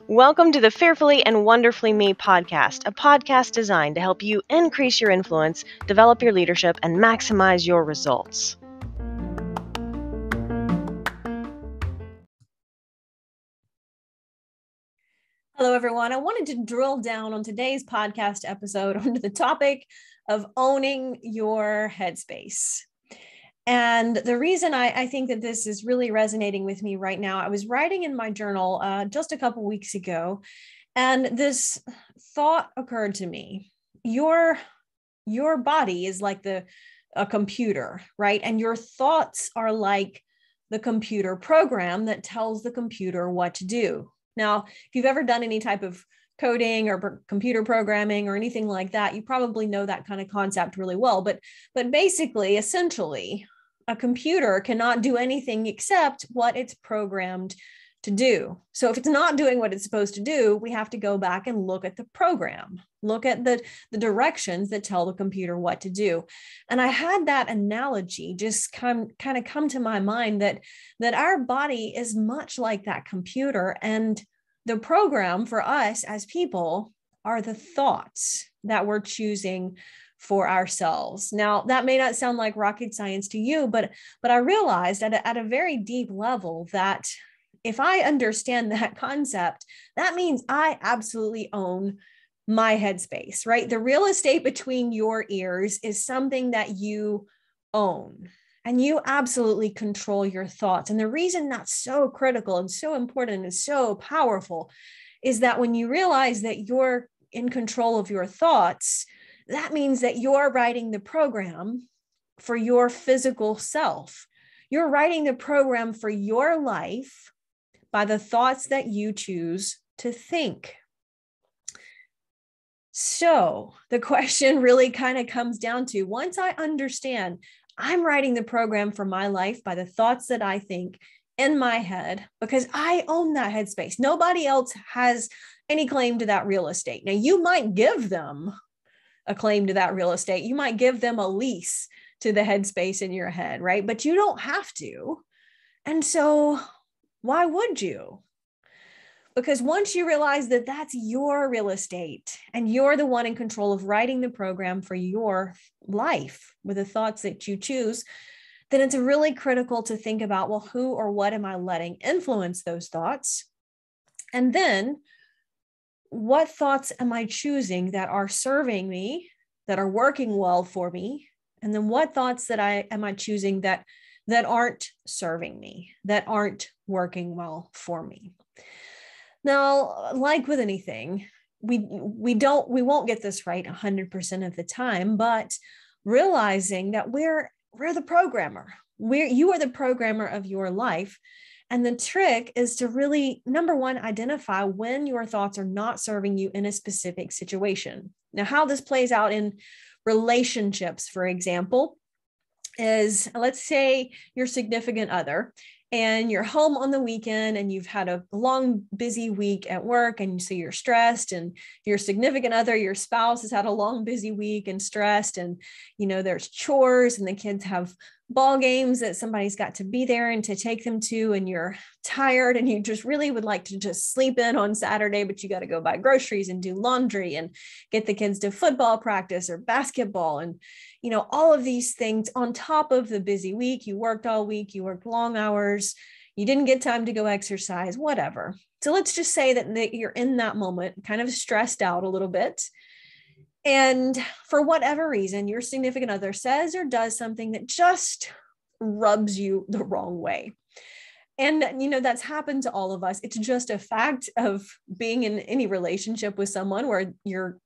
Welcome to the Fearfully and Wonderfully Me podcast, a podcast designed to help you increase your influence, develop your leadership, and maximize your results. Hello, everyone. I wanted to drill down on today's podcast episode onto the topic of owning your headspace. And the reason I think that this is really resonating with me right now, I was writing in my journal just a couple weeks ago, and this thought occurred to me. Your body is like a computer, right? And your thoughts are like the computer program that tells the computer what to do. Now, if you've ever done any type of coding or computer programming or anything like that, you probably know that kind of concept really well. But basically, essentially, a computer cannot do anything except what it's programmed to do. So if it's not doing what it's supposed to do, we have to go back and look at the program, look at the directions that tell the computer what to do. And I had that analogy just kind of come to my mind that our body is much like that computer, and the program for us as people are the thoughts that we're choosing for ourselves. Now, that may not sound like rocket science to you, but I realized at a very deep level that if I understand that concept, that means I absolutely own my headspace, right? The real estate between your ears is something that you own, and you absolutely control your thoughts. And the reason that's so critical and so important and so powerful is that when you realize that you're in control of your thoughts, that means that you're writing the program for your physical self. You're writing the program for your life by the thoughts that you choose to think. So the question really kind of comes down to, once I understand I'm writing the program for my life by the thoughts that I think in my head, because I own that headspace. Nobody else has any claim to that real estate. Now, you might give them a claim to that real estate. You might give them a lease to the headspace in your head, right? But you don't have to. And so why would you? Because once you realize that that's your real estate and you're the one in control of writing the program for your life with the thoughts that you choose, then it's really critical to think about, well, who or what am I letting influence those thoughts? And then what thoughts am I choosing that are serving me, that are working well for me? And then what thoughts am I choosing that aren't serving me, that aren't working well for me? Now, like with anything, we won't get this right 100% of the time, but realizing that we're the programmer. You are the programmer of your life. And the trick is to really, number one, identify when your thoughts are not serving you in a specific situation. Now, how this plays out in relationships, for example, is, let's say your significant other and you're home on the weekend and you've had a long, busy week at work, and so you're stressed, and your significant other, your spouse, has had a long, busy week and stressed, and there's chores and the kids have ball games that somebody's got to be there and to take them to, and you're tired and you just really would like to just sleep in on Saturday, but you got to go buy groceries and do laundry and get the kids to football practice or basketball, and all of these things on top of the busy week. You worked all week, you worked long hours, you didn't get time to go exercise, whatever. So let's just say that you're in that moment kind of stressed out a little bit. And for whatever reason, your significant other says or does something that just rubs you the wrong way. And, that's happened to all of us. It's just a fact of being in any relationship with someone where you're,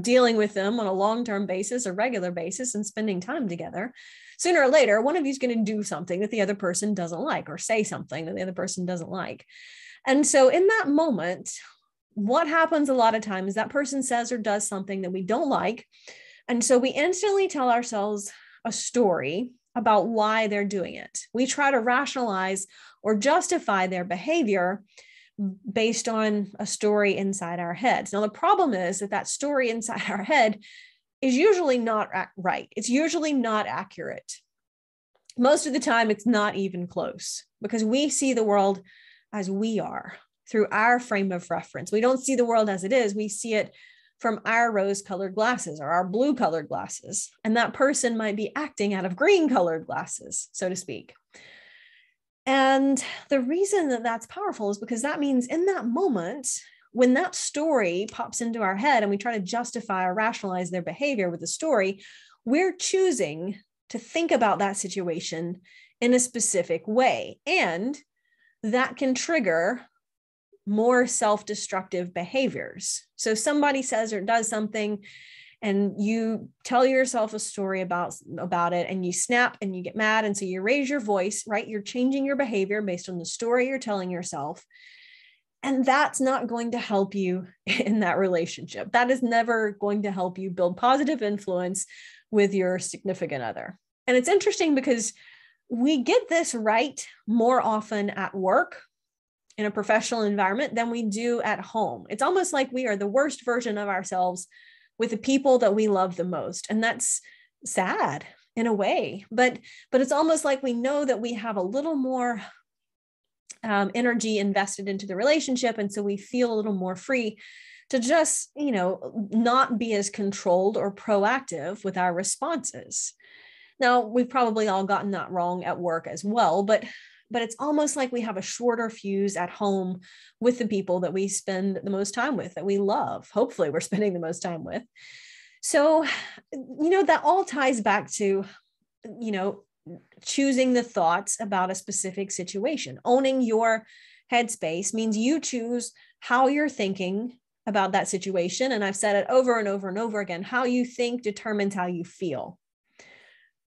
dealing with them on a long-term basis, a regular basis, and spending time together. Sooner or later, one of you is going to do something that the other person doesn't like, or say something that the other person doesn't like. And so in that moment, what happens a lot of times is that person says or does something that we don't like. And so we instantly tell ourselves a story about why they're doing it. We try to rationalize or justify their behavior based on a story inside our heads. Now, the problem is that story inside our head is usually not right. It's usually not accurate. Most of the time, it's not even close because we see the world as we are through our frame of reference. We don't see the world as it is. We see it from our rose-colored glasses or our blue-colored glasses. And that person might be acting out of green-colored glasses, so to speak. And the reason that that's powerful is because that means in that moment, when that story pops into our head and we try to justify or rationalize their behavior with the story, we're choosing to think about that situation in a specific way. And that can trigger more self-destructive behaviors. So somebody says or does something and you tell yourself a story about it and you snap and you get mad. And so you raise your voice, right? You're changing your behavior based on the story you're telling yourself. And that's not going to help you in that relationship. That is never going to help you build positive influence with your significant other. And it's interesting because we get this right more often at work in a professional environment than we do at home. It's almost like we are the worst version of ourselves with the people that we love the most. And that's sad in a way, but it's almost like we know that we have a little more energy invested into the relationship. And so we feel a little more free to just, not be as controlled or proactive with our responses. Now, we've probably all gotten that wrong at work as well, but it's almost like we have a shorter fuse at home with the people that we spend the most time with, that we love. Hopefully we're spending the most time with. So, that all ties back to, choosing the thoughts about a specific situation. Owning your headspace means you choose how you're thinking about that situation. And I've said it over and over and over again, how you think determines how you feel.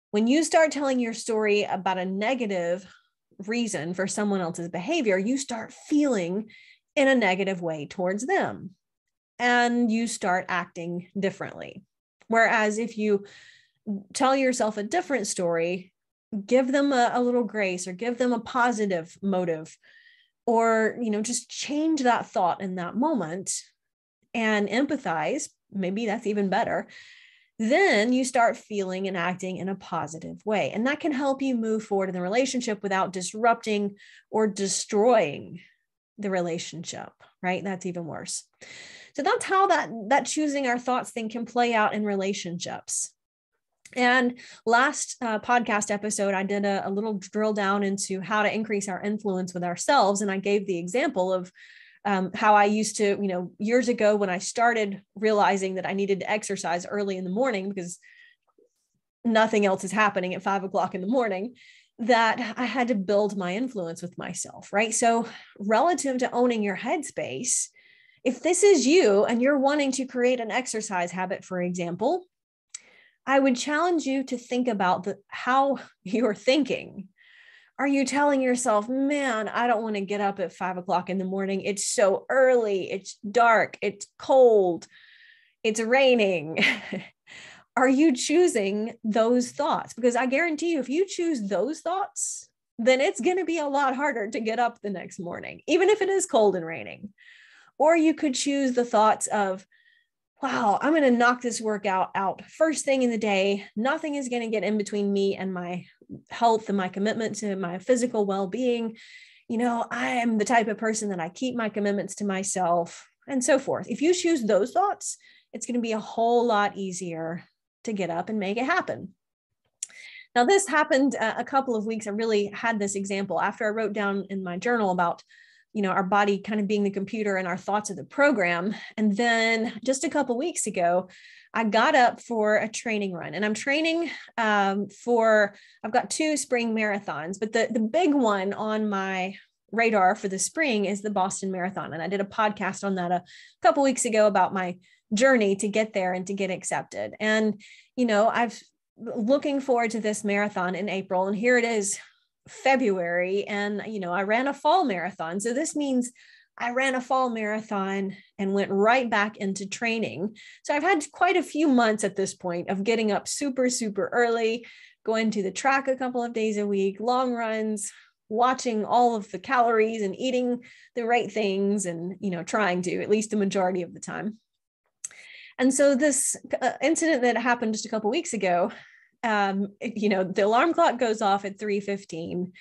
When you start telling your story about a negative reason for someone else's behavior, you start feeling in a negative way towards them and you start acting differently. Whereas if you tell yourself a different story, give them a little grace or give them a positive motive, or, just change that thought in that moment and empathize, maybe that's even better. Then you start feeling and acting in a positive way. And that can help you move forward in the relationship without disrupting or destroying the relationship, right? That's even worse. So that's how that choosing our thoughts thing can play out in relationships. And last podcast episode, I did a little drill down into how to increase our influence with ourselves. And I gave the example of how I used to, years ago when I started realizing that I needed to exercise early in the morning because nothing else is happening at 5 o'clock in the morning, that I had to build my influence with myself, right? So relative to owning your headspace, if this is you and you're wanting to create an exercise habit, for example, I would challenge you to think about how you're thinking. Are you telling yourself, man, I don't want to get up at 5 o'clock in the morning. It's so early. It's dark. It's cold. It's raining. Are you choosing those thoughts? Because I guarantee you, if you choose those thoughts, then it's going to be a lot harder to get up the next morning, even if it is cold and raining. Or you could choose the thoughts of, wow, I'm going to knock this workout out first thing in the day. Nothing is going to get in between me and my health and my commitment to my physical well-being. I am the type of person that I keep my commitments to myself and so forth. If you choose those thoughts, it's going to be a whole lot easier to get up and make it happen. Now, this happened a couple of weeks. I really had this example after I wrote down in my journal about our body kind of being the computer and our thoughts of the program. And then just a couple of weeks ago, I got up for a training run, and I'm training I've got 2 spring marathons, but the big one on my radar for the spring is the Boston Marathon. And I did a podcast on that a couple of weeks ago about my journey to get there and to get accepted. And, I've looking forward to this marathon in April, and here it is, February, and I ran a fall marathon. So this means I ran a fall marathon and went right back into training. So I've had quite a few months at this point of getting up super, super early, going to the track a couple of days a week, long runs, watching all of the calories and eating the right things and, trying to, at least the majority of the time. And so this incident that happened just a couple of weeks ago The alarm clock goes off at 3:15,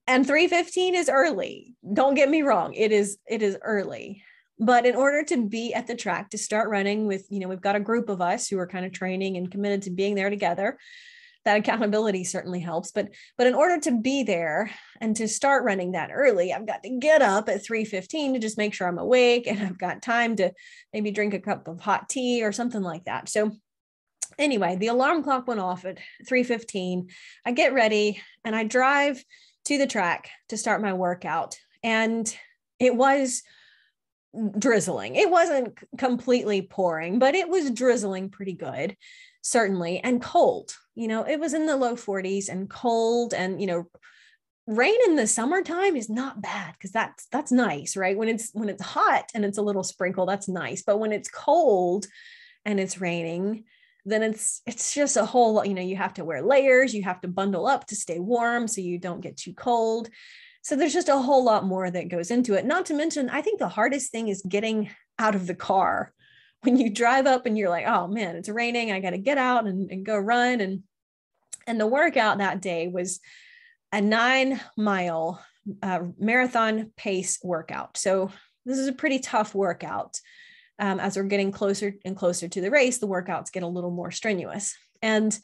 and 3:15 is early. Don't get me wrong. It is early. But in order to be at the track, to start running with, we've got a group of us who are kind of training and committed to being there together. That accountability certainly helps. But in order to be there and to start running that early, I've got to get up at 3:15 to just make sure I'm awake, and I've got time to maybe drink a cup of hot tea or something like that. So anyway, the alarm clock went off at 3:15. I get ready and I drive to the track to start my workout. And it was drizzling. It wasn't completely pouring, but it was drizzling pretty good, certainly, and cold. It was in the low 40s and cold, and rain in the summertime is not bad because that's nice, right? When it's hot and it's a little sprinkle, that's nice. But when it's cold and it's raining, then it's just a whole lot. You have to wear layers, you have to bundle up to stay warm so you don't get too cold. So there's just a whole lot more that goes into it. Not to mention, I think the hardest thing is getting out of the car. When you drive up and you're like, oh man, it's raining, I got to get out and go run. And the workout that day was a 9-mile marathon pace workout. So this is a pretty tough workout. As we're getting closer and closer to the race, the workouts get a little more strenuous. And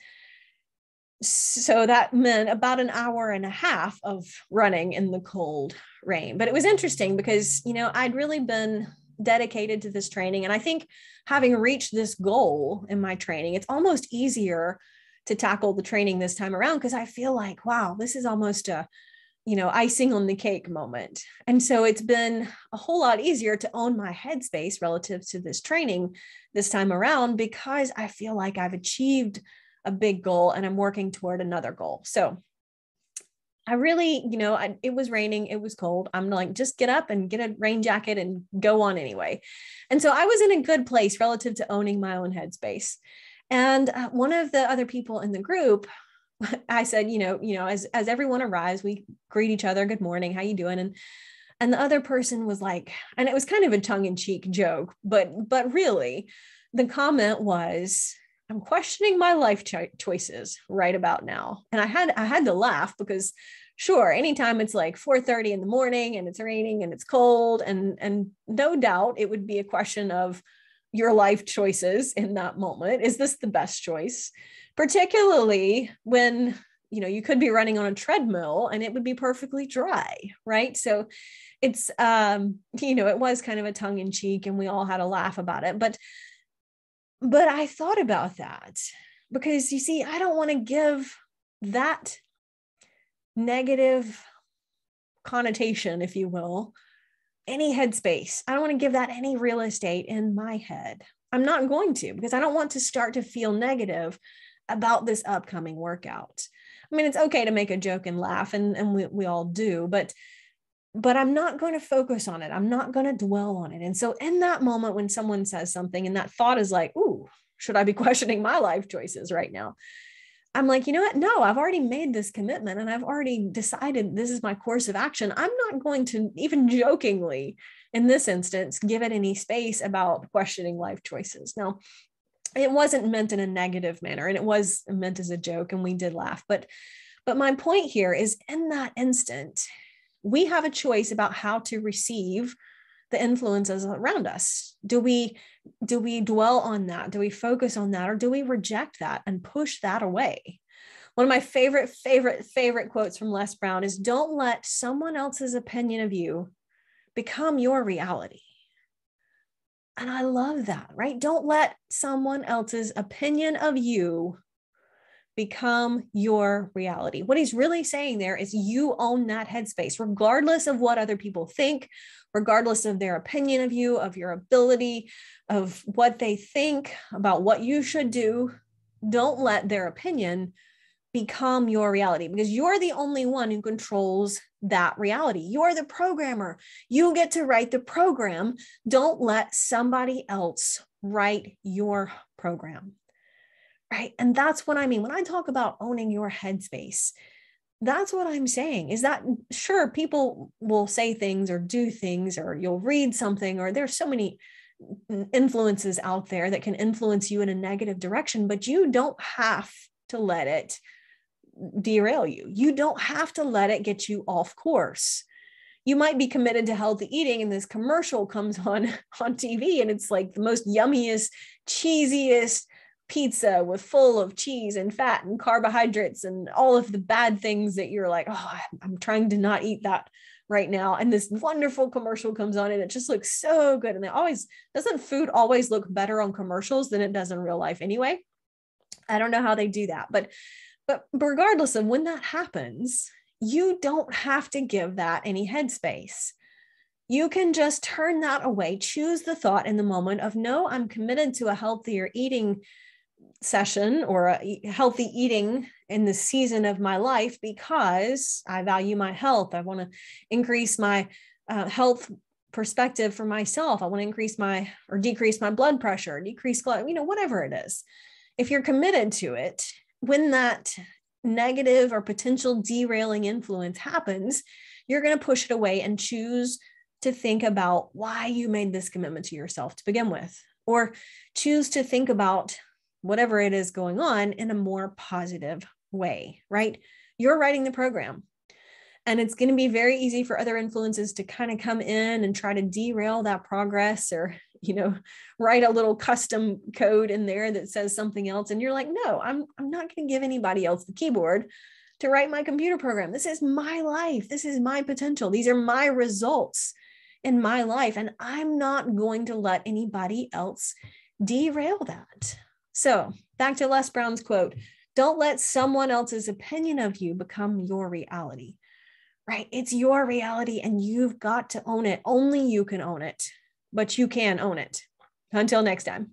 so that meant about an hour and a half of running in the cold rain. But it was interesting because, I'd really been dedicated to this training. And I think having reached this goal in my training, it's almost easier to tackle the training this time around because I feel like, wow, this is almost a, icing on the cake moment. And so it's been a whole lot easier to own my headspace relative to this training this time around because I feel like I've achieved a big goal and I'm working toward another goal. So I really, it was raining, it was cold. I'm like, just get up and get a rain jacket and go on anyway. And so I was in a good place relative to owning my own headspace. And one of the other people in the group, I said, as everyone arrives, we greet each other. Good morning. How you doing? And the other person was like, and it was kind of a tongue-in-cheek joke, but really the comment was, I'm questioning my life choices right about now. And I had to laugh because sure, anytime it's like 4:30 in the morning and it's raining and it's cold, and no doubt it would be a question of your life choices in that moment. Is this the best choice? Particularly when, you could be running on a treadmill and it would be perfectly dry, right? So it's, it was kind of a tongue in cheek and we all had a laugh about it. But I thought about that because you see, I don't want to give that negative connotation, if you will, any headspace. I don't want to give that any real estate in my head. I'm not going to, because I don't want to start to feel negative about this upcoming workout. I mean, it's okay to make a joke and laugh, and we all do, but I'm not going to focus on it. I'm not going to dwell on it. And so in that moment, when someone says something and that thought is like, ooh, should I be questioning my life choices right now? I'm like, you know what? No, I've already made this commitment and I've already decided this is my course of action. I'm not going to, even jokingly in this instance, give it any space about questioning life choices. Now, it wasn't meant in a negative manner, and it was meant as a joke, and we did laugh. But my point here is, in that instant, we have a choice about how to receive the influences around us. Do we dwell on that? Do we focus on that? Or do we reject that and push that away? One of my favorite quotes from Les Brown is, don't let someone else's opinion of you become your reality. And I love that, right? Don't let someone else's opinion of you become your reality. What he's really saying there is you own that headspace, regardless of what other people think, regardless of their opinion of you, of your ability, of what they think about what you should do. Don't let their opinion become your reality, because you're the only one who controls that reality. You're the programmer. You get to write the program. Don't let somebody else write your program. Right. And that's what I mean when I talk about owning your headspace. That's what I'm saying, is that sure, people will say things or do things, or you'll read something, or there's so many influences out there that can influence you in a negative direction, but you don't have to let it derail you. You don't have to let it get you off course. You might be committed to healthy eating and this commercial comes on TV and it's like the most yummiest, cheesiest pizza with full of cheese and fat and carbohydrates and all of the bad things that you're like, oh, I'm trying to not eat that right now. And this wonderful commercial comes on and it just looks so good. And doesn't food always look better on commercials than it does in real life anyway? I don't know how they do that, but regardless of when that happens, you don't have to give that any headspace. You can just turn that away, choose the thought in the moment of, no, I'm committed to a healthier eating session or a healthy eating in the season of my life because I value my health. I want to increase my health perspective for myself. I want to decrease my blood pressure, decrease, whatever it is. If you're committed to it, when that negative or potential derailing influence happens, you're going to push it away and choose to think about why you made this commitment to yourself to begin with, or choose to think about whatever it is going on in a more positive way, right? You're writing the program. And it's going to be very easy for other influences to kind of come in and try to derail that progress or, write a little custom code in there that says something else. And you're like, no, I'm not going to give anybody else the keyboard to write my computer program. This is my life. This is my potential. These are my results in my life. And I'm not going to let anybody else derail that. So back to Les Brown's quote, don't let someone else's opinion of you become your reality. Right? It's your reality and you've got to own it. Only you can own it, but you can own it. Until next time.